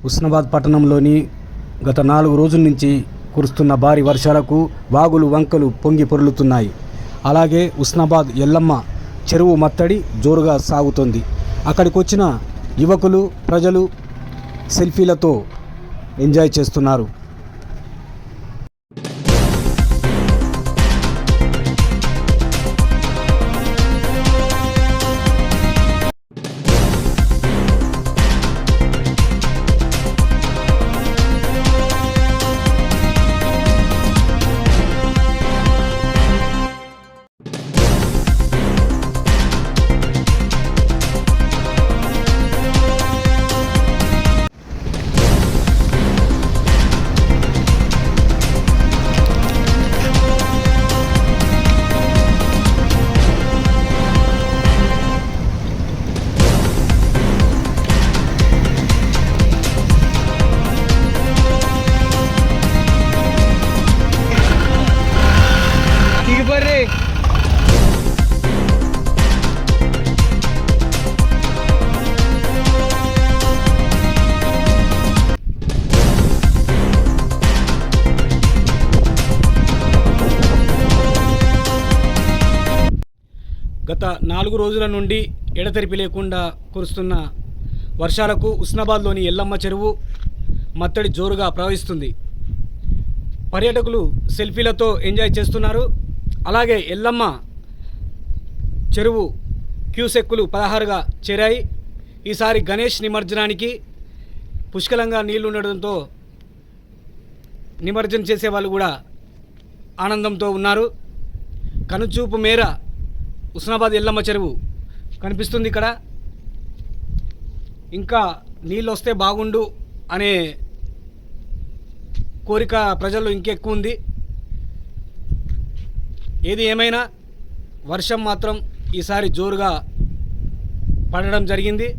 హుస్నాబాద్ పట్టణంలోని గత 4 రోజుల నుంచి కురుస్తున్న భారీ వర్షాలకు వాగులు వంకలు పొంగి పొర్లుతున్నాయి. అలాగే హుస్నాబాద్ ఎల్లమ్మ చెరువు మత్తడి జోరుగా సాగుతోంది. అక్కడికి వచ్చిన యువకులు ప్రజలు సెల్ఫీలతో ఎంజాయ్ చేస్తున్నారు. గత 4 రోజుల నుండి ఎడతెరిపి లేకుండా కురుస్తున్న వర్షాలకు హుస్నాబాద్లోని ఎల్లమ్మ చెరువు మత్తడి జోరుగా ప్రవహిస్తుంది. పర్యాటకులు సెల్ఫీలతో ఎంజాయ్ చేస్తున్నారు. అలాగే ఎల్లమ్మ చెరువు క్యూసెక్కులు 16గా చేరాయి. ఈసారి గణేష్ నిమజ్జనానికి పుష్కలంగా నీళ్లు ఉండడంతో నిమజ్జనం చేసే వాళ్ళు కూడా ఆనందంతో ఉన్నారు. కనుచూపు మేర హుస్నాబాద్ ఎల్లమ్మ చెరువు కనిపిస్తుంది. ఇక్కడ ఇంకా నీళ్ళు వస్తే బాగుండు అనే కోరిక ప్రజల్లో ఇంకెక్కువ ఉంది. ఏది ఏమైనా వర్షం మాత్రం ఈసారి జోరుగా పడడం జరిగింది.